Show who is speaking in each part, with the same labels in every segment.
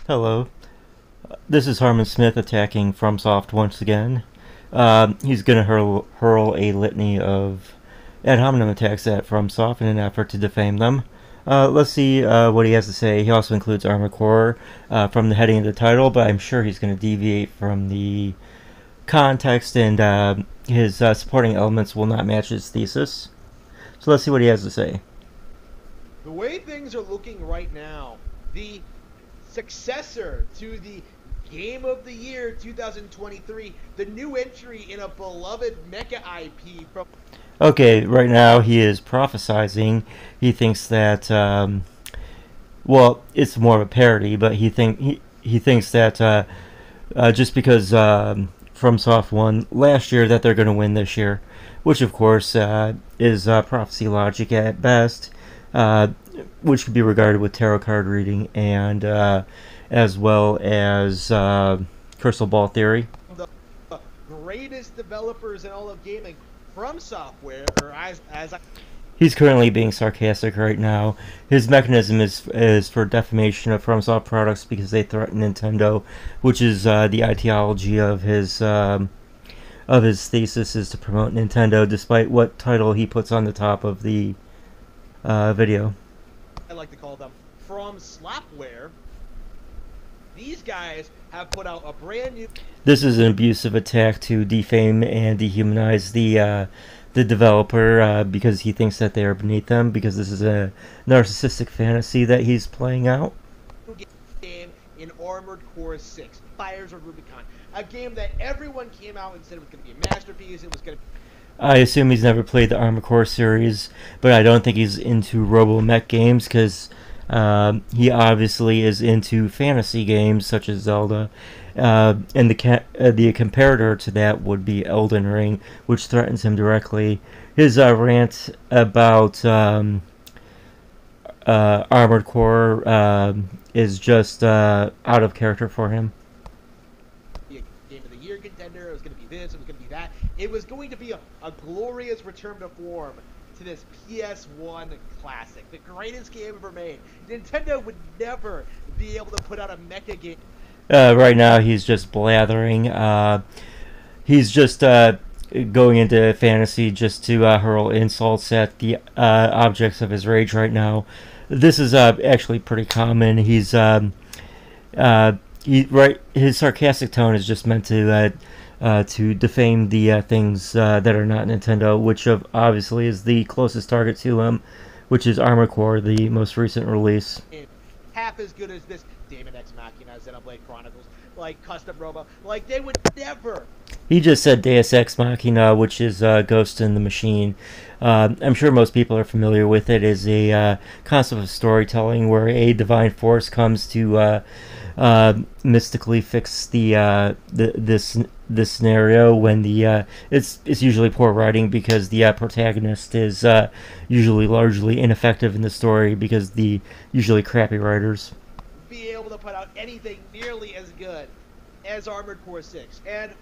Speaker 1: Hello, this is Harman Smith attacking FromSoft once again. He's going to hurl a litany of ad hominem attacks at FromSoft in an effort to defame them. Let's see what he has to say. He also includes Armored Core from the heading of the title, but I'm sure he's going to deviate from the context, and his supporting elements will not match his thesis. So let's see what he has to say.
Speaker 2: The way things are looking right now, the successor to the Game of the Year 2023, the new entry in a beloved mecha IP from...
Speaker 1: Okay, right now he is prophesizing. He thinks that, well, it's more of a parody, but he thinks that just because FromSoft won last year, that they're going to win this year, which of course is prophecy logic at best, which could be regarded with tarot card reading and as well as crystal ball theory.
Speaker 2: The greatest developers in all of gaming, From Software, or as I...
Speaker 1: He's currently being sarcastic right now. His mechanism is for defamation of FromSoft products because they threaten Nintendo, which is the ideology of his thesis is to promote Nintendo, despite what title he puts on the top of the video.
Speaker 2: I like to call them From Slopware. These guys have put out a brand new...
Speaker 1: This is an abusive attack to defame and dehumanize the developer because he thinks that they are beneath them, because this is a narcissistic fantasy that he's playing out.
Speaker 2: Game in Armored Core 6, Fires of Rubicon, a game that everyone came out and said it was going to be a masterpiece. It was going to...
Speaker 1: I assume he's never played the Armored Core series, but I don't think he's into robo-mech games, because he obviously is into fantasy games such as Zelda, and the comparator to that would be Elden Ring, which threatens him directly. His rant about Armored Core is just out of character for him.
Speaker 2: Game of the Year contender, it was going to be this, it was going to be that. It was going to be a glorious return to form to this PS1 classic, the greatest game ever made. Nintendo would never be able to put out a mecha game.
Speaker 1: Right now he's just blathering. He's just going into fantasy just to hurl insults at the objects of his rage right now. This is actually pretty common. His sarcastic tone is just meant to defame the things that are not Nintendo, which obviously is the closest target to him, which is Armored Core, the most recent release.
Speaker 2: Half as good as this Daemon X Machina, Xenoblade Chronicles, like Custom Robo, like they would never.
Speaker 1: He just said Deus Ex Machina, which is Ghost in the Machine. I'm sure most people are familiar with it. It's a concept of storytelling where a divine force comes to mystically fix this scenario when it's usually poor writing, because the protagonist is usually largely ineffective in the story because the usually crappy writers.
Speaker 2: Be able to put out anything nearly as good as Armored Core 6, and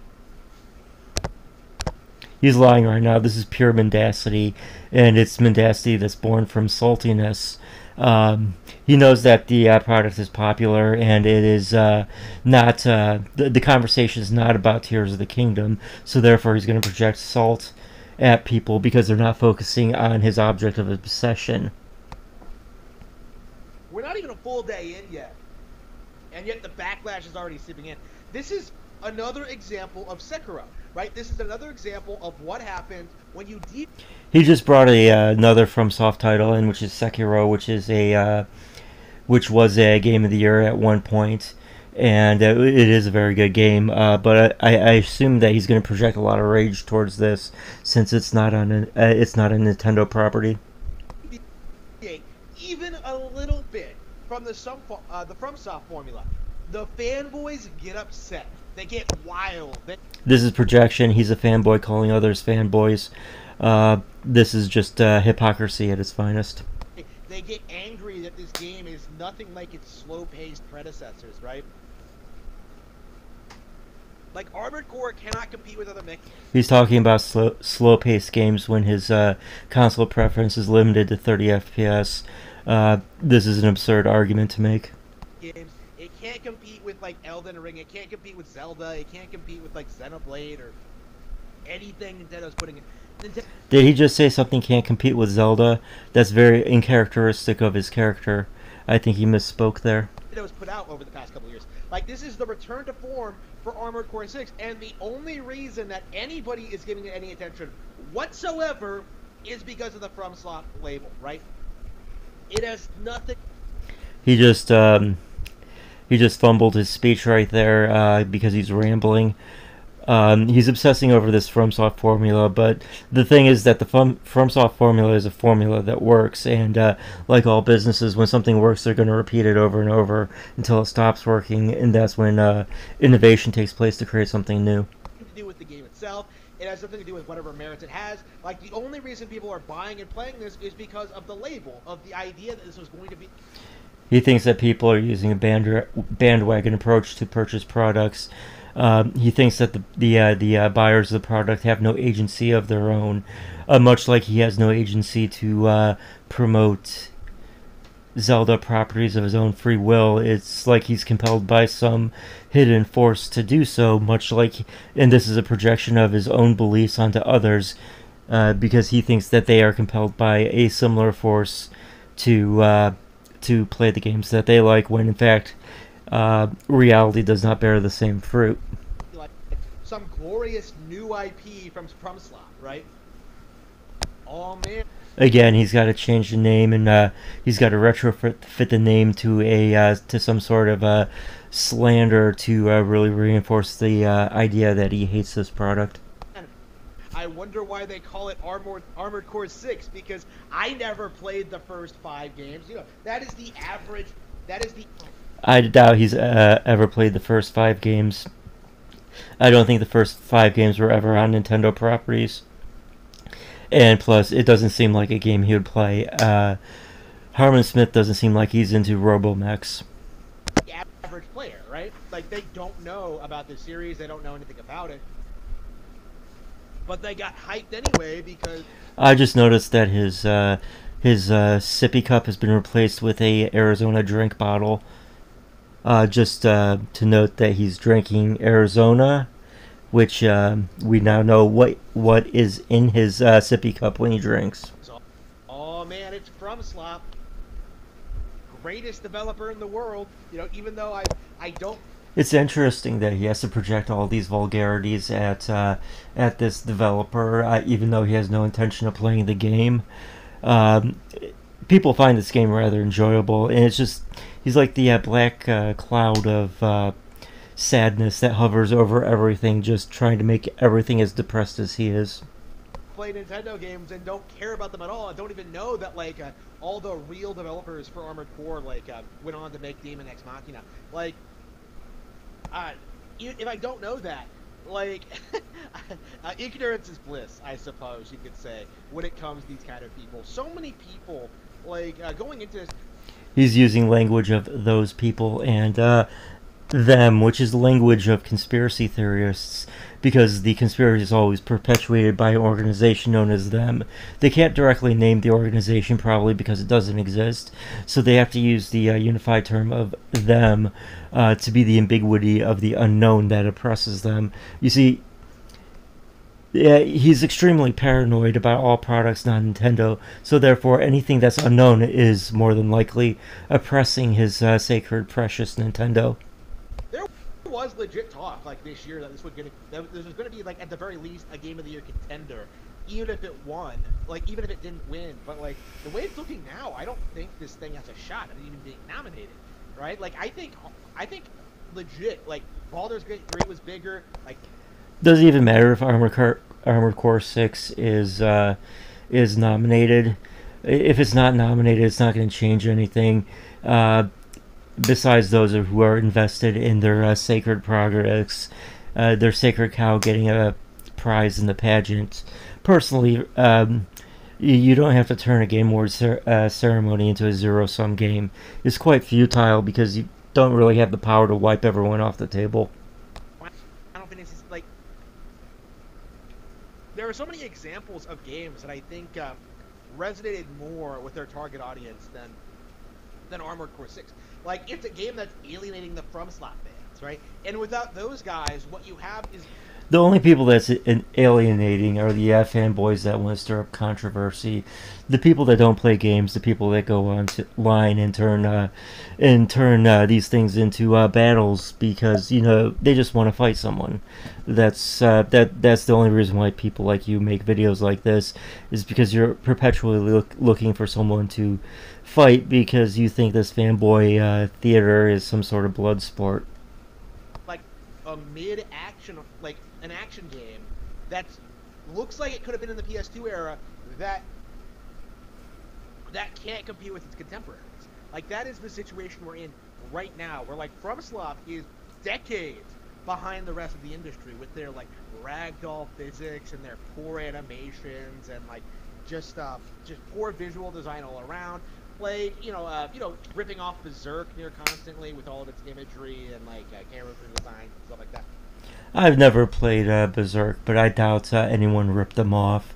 Speaker 1: he's lying right now. This is pure mendacity, and it's mendacity that's born from saltiness. He knows that the product is popular, and it is not the conversation is not about Tears of the Kingdom, so therefore he's going to project salt at people because they're not focusing on his object of obsession.
Speaker 2: we're not even a full day in yet, and yet the backlash is already seeping in. This is another example of Sekiro, right? This is another example of what happens when you
Speaker 1: He just brought another FromSoft title in, which is Sekiro, which was a Game of the Year at one point, and it is a very good game. But I assume that he's going to project a lot of rage towards this, since it's not it's not a Nintendo property.
Speaker 2: even a little bit from the FromSoft formula, the fanboys get upset. They get wild.
Speaker 1: This is projection. He's a fanboy calling others fanboys. This is just hypocrisy at its finest.
Speaker 2: They get angry that this game is nothing like its slow-paced predecessors, right? Like, Armored Core cannot compete with other mechs.
Speaker 1: He's talking about slow-paced games when his console preference is limited to 30 FPS. This is an absurd argument to make.
Speaker 2: Games, it can't compete with like Elden Ring. It can't compete with Zelda. It can't compete with like Xenoblade or anything Nintendo's putting in.
Speaker 1: Did he just say something can't compete with Zelda? That's very uncharacteristic of his character. I think he misspoke there.
Speaker 2: Nintendo's put out over the past couple of years. Like, this is the return to form for Armored Core 6, and the only reason that anybody is giving it any attention whatsoever is because of the FromSoft label, right? It has nothing.
Speaker 1: He just fumbled his speech right there because he's rambling. He's obsessing over this FromSoft formula, but the thing is that the FromSoft formula is a formula that works, and like all businesses, when something works, they're going to repeat it over and over until it stops working, and that's when innovation takes place to create something new.
Speaker 2: To do with the game itself, it has nothing to do with whatever merits it has. Like, the only reason people are buying and playing this is because of the label, of the idea that this was going to be.
Speaker 1: He thinks that people are using a bandwagon approach to purchase products. He thinks that the buyers of the product have no agency of their own, much like he has no agency to promote Zelda properties of his own free will. It's like he's compelled by some hidden force to do so, much like, and this is a projection of his own beliefs onto others, because he thinks that they are compelled by a similar force to play the games that they like, when in fact reality does not bear the same fruit.
Speaker 2: Like some glorious new IP from FromSoft, right? Oh man.
Speaker 1: Again, he's got to change the name, and he's got to retrofit the name to some sort of slander to really reinforce the idea that he hates this product.
Speaker 2: I wonder why they call it Armored Core 6, because I never played the first 5 games. You know, that is the average. That is the.
Speaker 1: I doubt he's ever played the first 5 games. I don't think the first 5 games were ever on Nintendo properties. And plus, it doesn't seem like a game he would play. Harman Smith doesn't seem like he's into Robomechs.
Speaker 2: The average player, right? Like, they don't know about this series. They don't know anything about it. But they got hyped anyway because.
Speaker 1: I just noticed that his sippy cup has been replaced with a Arizona drink bottle. Just to note that he's drinking Arizona, which we now know what is in his sippy cup when he drinks.
Speaker 2: Oh man, it's FromSoft, greatest developer in the world. You know, even though I don't.
Speaker 1: It's interesting that he has to project all these vulgarities at this developer, even though he has no intention of playing the game. People find this game rather enjoyable, and it's just he's like the black cloud of sadness that hovers over everything, just trying to make everything as depressed as he is.
Speaker 2: Play Nintendo games and don't care about them at all. I don't even know that like all the real developers for Armored Core like went on to make Demon Ex Machina. Like, if I don't know that, like, ignorance is bliss, I suppose you could say, when it comes to these kind of people. So many people, like, going into this.
Speaker 1: He's using language of those people and them, which is the language of conspiracy theorists, because the conspiracy is always perpetuated by an organization known as them. They can't directly name the organization, probably because it doesn't exist, so they have to use the unified term of them to be the ambiguity of the unknown that oppresses them. You see, yeah, he's extremely paranoid about all products not Nintendo, so therefore anything that's unknown is more than likely oppressing his sacred, precious Nintendo.
Speaker 2: There was legit talk like this year that this was going to be like at the very least a Game of the Year contender, even if it won, like even if it didn't win. But like the way it's looking now, I don't think this thing has a shot at even being nominated, right? Like I think legit, like Baldur's Gate 3 was bigger. Like,
Speaker 1: doesn't even matter if Armored Core 6 is nominated. If it's not nominated, it's not going to change anything. Besides those who are invested in their sacred progress, their sacred cow getting a prize in the pageant. Personally, you don't have to turn a Game Awards ceremony into a zero-sum game. It's quite futile because you don't really have the power to wipe everyone off the table.
Speaker 2: I don't think this is like. There are so many examples of games that I think resonated more with their target audience than than Armored Core 6. Like, it's a game that's alienating the FromSoft fans, right? And without those guys, what you have is
Speaker 1: The only people that's alienating are the fanboys that want to stir up controversy. The people that don't play games, the people that go online and turn these things into battles because they just want to fight someone. That's the only reason why people like you make videos like this, is because you're perpetually looking for someone to fight because you think this fanboy theater is some sort of blood sport.
Speaker 2: like a mid-action, like an action game that looks like it could have been in the PS2 era that can't compete with its contemporaries. Like, that is the situation we're in right now, where like FromSoft is decades behind the rest of the industry with their like ragdoll physics and their poor animations and like just poor visual design all around. Like, ripping off Berserk near constantly with all of its imagery and like camera design and stuff like that.
Speaker 1: I've never played Berserk, but I doubt anyone ripped them off.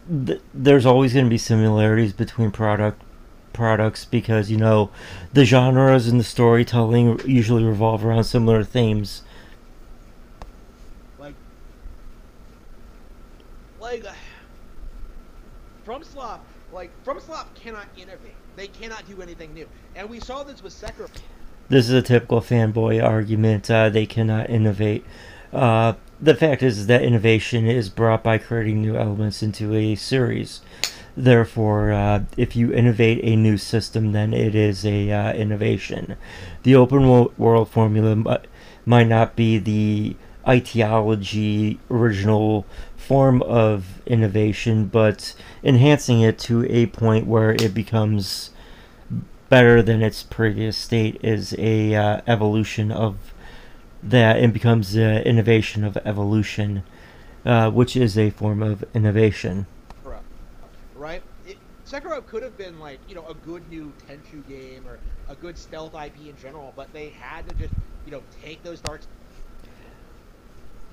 Speaker 1: There's always going to be similarities between products because the genres and the storytelling usually revolve around similar themes.
Speaker 2: Like FromSoft cannot innovate. They cannot do anything new, and we saw this with Sekiro.
Speaker 1: This is a typical fanboy argument. They cannot innovate. The fact is that innovation is brought by creating new elements into a series. Therefore, if you innovate a new system, then it is a innovation. The open world formula might not be the ideology original form of innovation, but enhancing it to a point where it becomes better than its previous state is a evolution of that, and becomes the innovation of evolution, which is a form of innovation.
Speaker 2: Right? Sekiro could have been like, a good new Tenchu game or a good stealth IP in general, but they had to just, take those dark.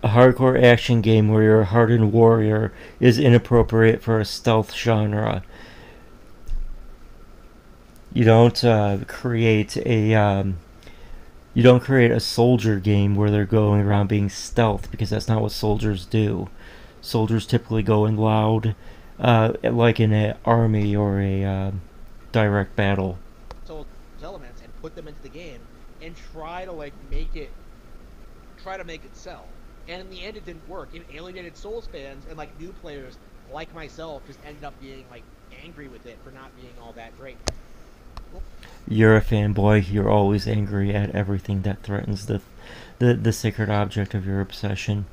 Speaker 1: A hardcore action game where you're a hardened warrior is inappropriate for a stealth genre. You don't create a soldier game where they're going around being stealth, because that's not what soldiers do. Soldiers typically go in loud, like in an army or a direct battle.
Speaker 2: Elements and put them into the game and try to make it sell. And in the end, it didn't work. It alienated Souls fans, and like new players like myself just ended up being like angry with it for not being all that great.
Speaker 1: You're a fanboy. You're always angry at everything that threatens the sacred object of your obsession.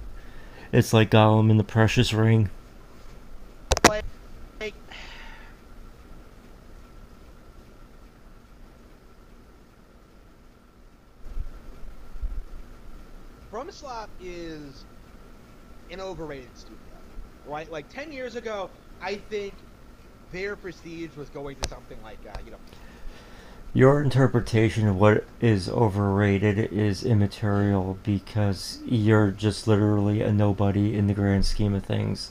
Speaker 1: It's like Gollum in the Precious Ring.
Speaker 2: Like FromSoft is an overrated studio, right? Like 10 years ago, I think their prestige was going to something like,
Speaker 1: Your interpretation of what is overrated is immaterial, because you're just literally a nobody in the grand scheme of things.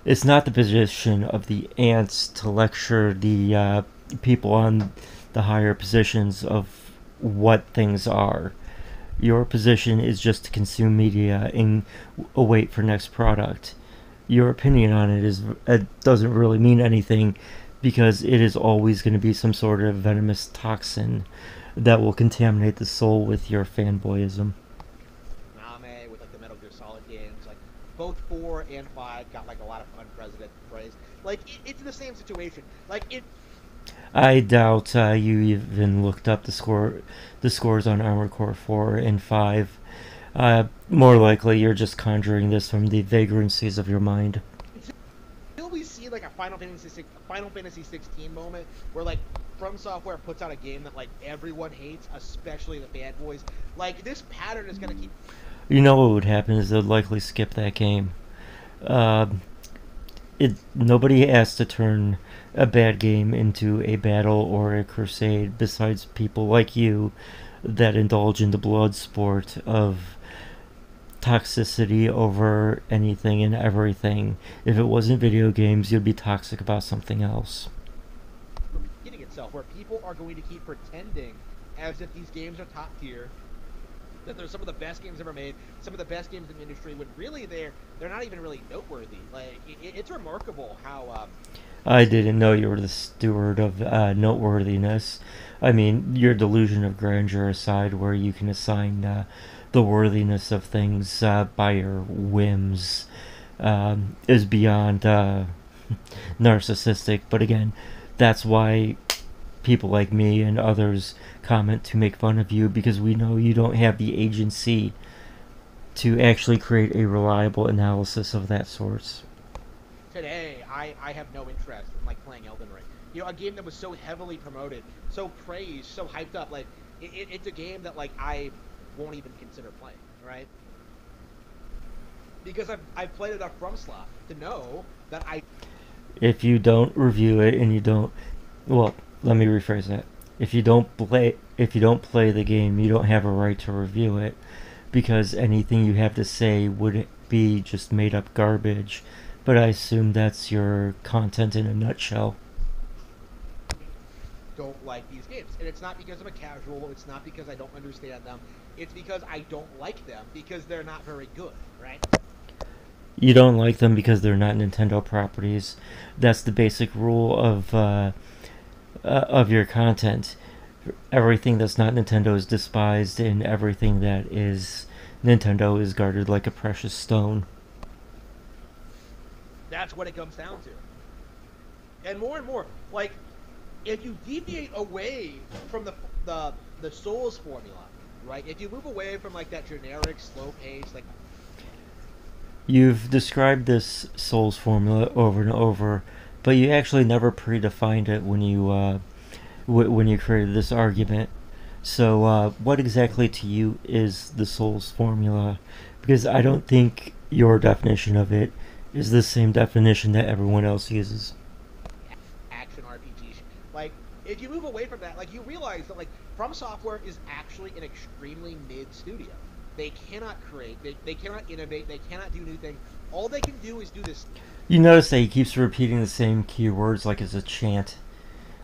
Speaker 1: It's not the position of the ants to lecture the people on the higher positions of what things are. Your position is just to consume media and await for next product. Your opinion on it doesn't really mean anything, because it is always going to be some sort of venomous toxin that will contaminate the soul with your fanboyism.
Speaker 2: Name with like the Metal Gear Solid games, like both 4 and 5 got like a lot of unprecedented praise. Like it's the same situation. Like it.
Speaker 1: I doubt you even looked up the scores on Armored Core 4 and 5. More likely, you're just conjuring this from the vagrancies of your mind.
Speaker 2: Until we see like a Final Fantasy 16 moment where like From Software puts out a game that like everyone hates, especially the fanboys, like this pattern is gonna keep.
Speaker 1: You know what would happen is they'd likely skip that game. Nobody has to turn a bad game into a battle or a crusade besides people like you that indulge in the blood sport of toxicity over anything and everything. If it wasn't video games, you'd be toxic about something else.
Speaker 2: Getting it yourself where people are going to keep pretending as if these games are top tier, that they're some of the best games ever made, some of the best games in the industry, when really they're not even really noteworthy. Like it's remarkable how
Speaker 1: I didn't know you were the steward of noteworthiness. I mean, your delusion of grandeur aside, where you can assign the worthiness of things by your whims, is beyond narcissistic. But again, that's why people like me and others comment to make fun of you, because we know you don't have the agency to actually create a reliable analysis of that sort.
Speaker 2: today I have no interest in like playing Elden Ring. You know, a game that was so heavily promoted, so praised, so hyped up. Like it's a game that like I won't even consider playing, right? Because I've played enough FromSoft to know that I
Speaker 1: If you don't review it and you don't, well, let me rephrase that. If you don't play the game, you don't have a right to review it, because anything you have to say would be just made up garbage. But I assume that's your content in a nutshell.
Speaker 2: don't like these games, and it's not because I'm a casual. It's not because I don't understand them. It's because I don't like them because they're not very good, right?
Speaker 1: You don't like them because they're not Nintendo properties. That's the basic rule of your content. Everything that's not Nintendo is despised, and everything that is Nintendo is guarded like a precious stone.
Speaker 2: That's what it comes down to. And more, like if you deviate away from the Souls formula, right? If you move away from like that generic slow pace, like
Speaker 1: You've described this Souls formula over and over, but you actually never predefined it when you created this argument. So, what exactly to you is the Souls formula? Because I don't think your definition of it is the same definition that everyone else uses.
Speaker 2: action RPGs, like if you move away from that, like you realize that like From Software is actually an extremely mid studio. They cannot create, they cannot innovate, they cannot do new things. All they can do is do this.
Speaker 1: You notice that he keeps repeating the same keywords like it's a chant,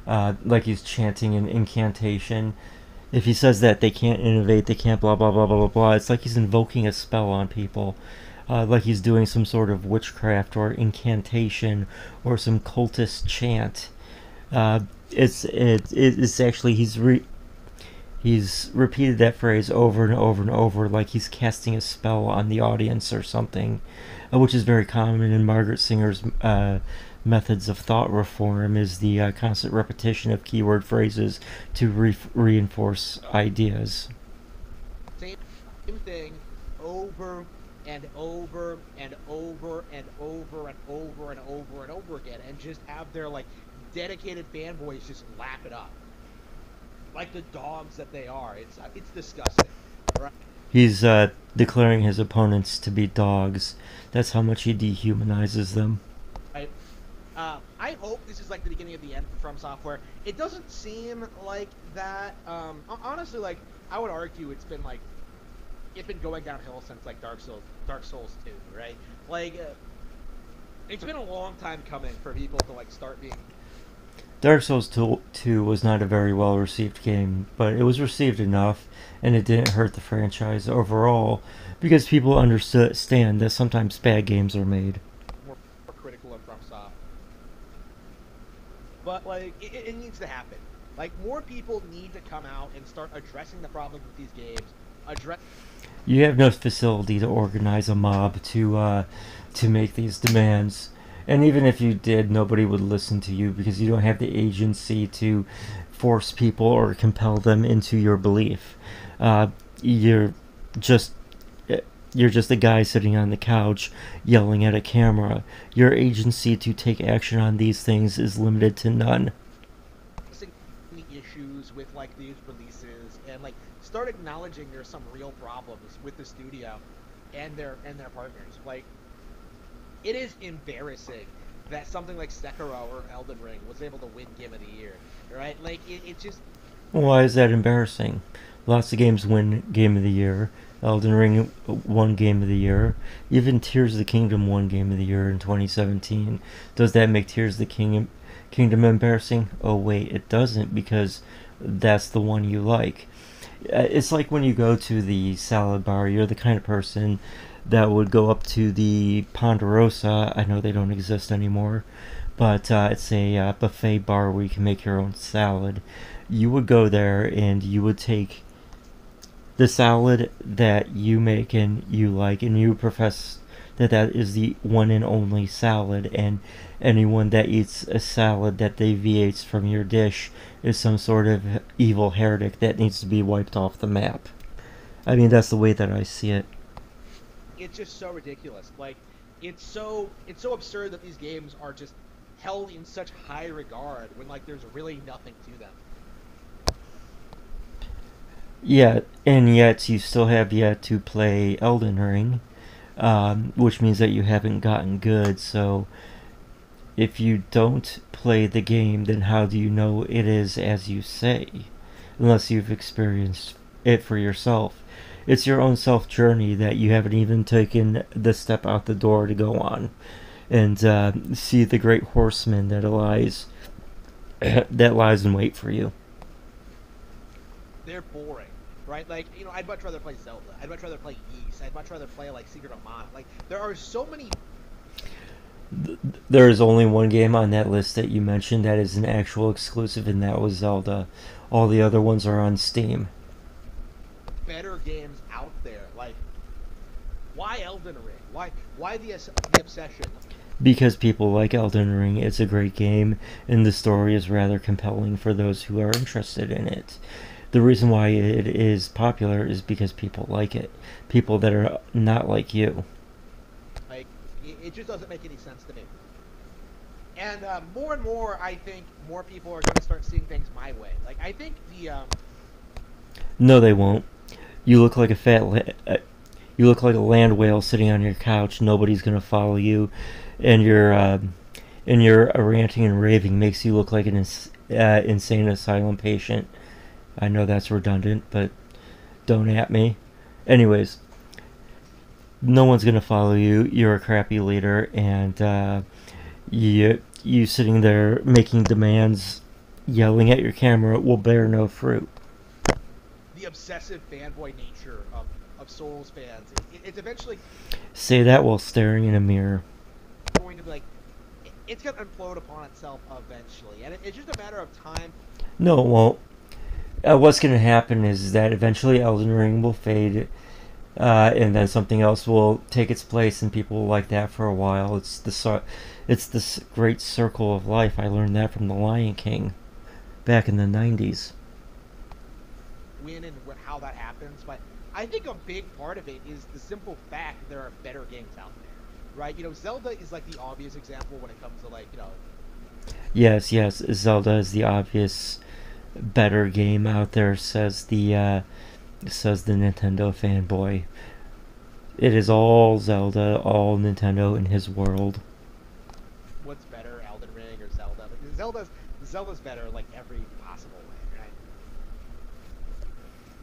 Speaker 1: like he's chanting an incantation. If he says that they can't innovate, they can't blah blah blah blah blah blah, it's like he's invoking a spell on people, like he's doing some sort of witchcraft or incantation or some cultist chant. It's actually he's repeated that phrase over and over and over, like he's casting a spell on the audience or something, which is very common in Margaret Singer's methods of thought reform, is the constant repetition of keyword phrases to reinforce ideas.
Speaker 2: Same thing over and over and over and over and over and over and over again, and just have their like dedicated fanboys just lap it up like the dogs that they are. It's disgusting, right?
Speaker 1: He's declaring his opponents to be dogs. That's how much he dehumanizes them.
Speaker 2: Right. I hope this is like the beginning of the end for From Software. It doesn't seem like that. Honestly, like I would argue it's been going downhill since like Dark Souls 2, right? Like it's been a long time coming for people to like start being.
Speaker 1: Dark Souls 2 was not a very well received game, but it was received enough, and it didn't hurt the franchise overall, because people understand that sometimes bad games are made.
Speaker 2: More critical of FromSoft, but like it needs to happen. Like more people need to come out and start addressing the problems with these games.
Speaker 1: You have no facility to organize a mob to make these demands. And even if you did, nobody would listen to you, because you don't have the agency to force people or compel them into your belief. You're just a guy sitting on the couch yelling at a camera. Your agency to take action on these things is limited to none.
Speaker 2: The issues with like these releases, and like start acknowledging there's some real problems with the studio and their partners. Like it is embarrassing that something like Sekiro or Elden Ring was able to win Game of the Year, right? Like it just.
Speaker 1: Why is that embarrassing? Lots of games win Game of the Year. Elden Ring won Game of the Year. Even Tears of the Kingdom won Game of the Year in 2017. Does that make Tears of the Kingdom embarrassing? Oh wait, it doesn't, because that's the one you like. It's like when you go to the salad bar, you're the kind of person that would go up to the Ponderosa. I know they don't exist anymore, but it's a buffet bar where you can make your own salad. You would go there and you would take the salad that you make and you like, and you profess that that is the one and only salad, and anyone that eats a salad that deviates from your dish is some sort of evil heretic that needs to be wiped off the map. I mean, that's the way that I see it.
Speaker 2: It's just so ridiculous. Like, it's so absurd that these games are just held in such high regard when like there's really nothing to them.
Speaker 1: Yeah, and yet you still have yet to play Elden Ring, which means that you haven't gotten good. So if you don't play the game, then how do you know it is as you say? Unless you've experienced it for yourself. It's your own self journey that you haven't even taken the step out the door to go on, and see the great horseman that lies that lies in wait for you.
Speaker 2: They're boring, right? Like, you know, I'd much rather play Zelda. I'd much rather play Ys. I'd much rather play like Secret of Mana. Like, there are so many
Speaker 1: There is only one game on that list that you mentioned that is an actual exclusive, and that was Zelda. All the other ones are on Steam.
Speaker 2: better games out there. Like, why Elden Ring? Why the obsession?
Speaker 1: Because people like Elden Ring, it's a great game, and the story is rather compelling for those who are interested in it. The reason why it is popular is because people like it. People that are not like you.
Speaker 2: Like, it just doesn't make any sense to me. And more and more, I think more people are going to start seeing things my way. Like, I think
Speaker 1: No, they won't. You look like a you look like a land whale sitting on your couch. Nobody's gonna follow you, and your ranting and raving makes you look like an insane asylum patient. I know that's redundant, but don't at me. Anyways, no one's gonna follow you. You're a crappy leader, and you sitting there making demands, yelling at your camera will bear no fruit.
Speaker 2: the obsessive fanboy nature of Souls fans, it's eventually
Speaker 1: Say that while staring in a mirror.
Speaker 2: going to be like, it's going to implode upon itself eventually. And it's just a matter of time.
Speaker 1: No, it won't. What's going to happen is that eventually Elden Ring will fade, and then something else will take its place, and people will like that for a while. It's this great circle of life. I learned that from The Lion King back in the 90s.
Speaker 2: When and how that happens, but I think a big part of it is the simple fact that there are better games out there, right? You know, Zelda is like the obvious example when it comes to like, you know,
Speaker 1: Yes, yes, Zelda is the obvious better game out there, says the Nintendo fanboy. It is all Zelda, all Nintendo in his world.
Speaker 2: what's better, Elden Ring or Zelda? Because Zelda's better like every possible way, right?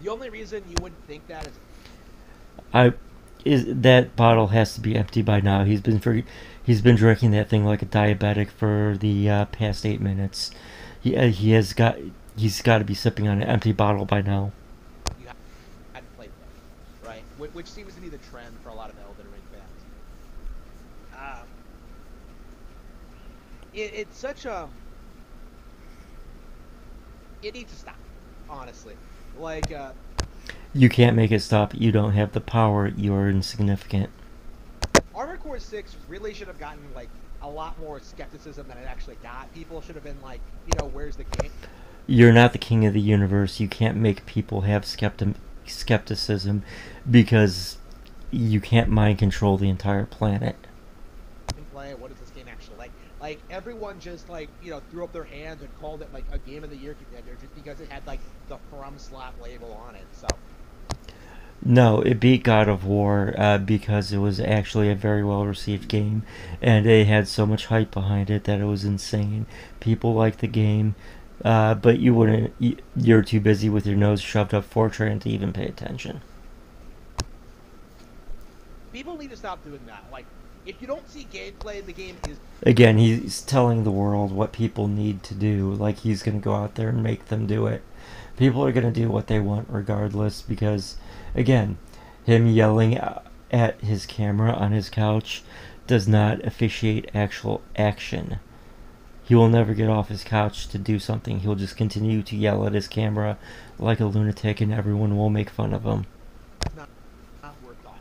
Speaker 2: The only reason you wouldn't think that is
Speaker 1: I is that bottle has to be empty by now. He's been drinking that thing like a diabetic for the past 8 minutes. He's got to be sipping on an empty bottle by now.
Speaker 2: you hadn't played both, right? Which seems to be the trend for a lot of Elden Ring fans. It's such a it needs to stop, honestly. Like,
Speaker 1: You can't make it stop. You don't have the power. You're insignificant.
Speaker 2: Armored Core 6 really should have gotten, like, a lot more skepticism than it actually got. People should have been like, you know, where's the game?
Speaker 1: You're not the king of the universe. You can't make people have skepticism because you can't mind control the entire planet.
Speaker 2: Play, what is this game actually like? Like, everyone just, like, you know, threw up their hands and called it, like, a Game of the Year contender just because it had, like, the From Slot label on it, so...
Speaker 1: No, it beat God of War because it was actually a very well received game, and it had so much hype behind it that it was insane. People liked the game, but you wouldn't. You're too busy with your nose shoved up Fortran to even pay attention.
Speaker 2: People need to stop doing that. Like, If you don't see gameplay, the game is
Speaker 1: Again, he's telling the world what people need to do. Like, he's going to go out there and make them do it. People are going to do what they want regardless because, again, him yelling at his camera on his couch does not officiate actual action. He will never get off his couch to do something. He'll just continue to yell at his camera like a lunatic, and everyone will make fun of him.
Speaker 2: not worth thought.